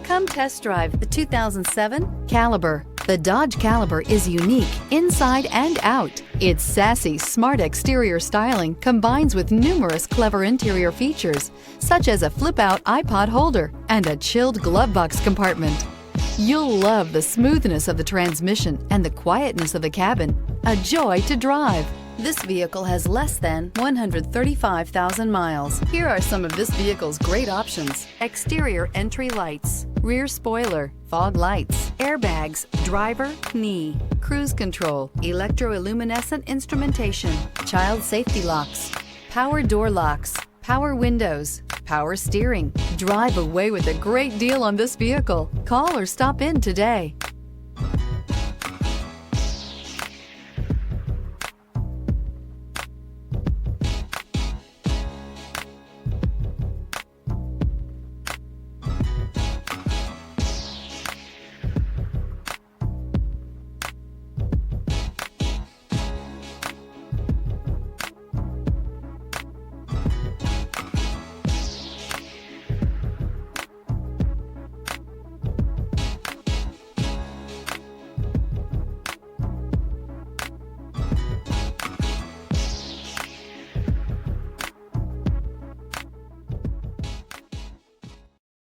Come test drive the 2007 Caliber. The Dodge Caliber is unique inside and out. Its sassy, smart exterior styling combines with numerous clever interior features, such as a flip-out iPod holder and a chilled glove box compartment. You'll love the smoothness of the transmission and the quietness of the cabin. A joy to drive. This vehicle has less than 135,000 miles. Here are some of this vehicle's great options: exterior entry lights, rear spoiler, fog lights, airbags, driver, knee, cruise control, electroluminescent instrumentation, child safety locks, power door locks, power windows, power steering. Drive away with a great deal on this vehicle. Call or stop in today.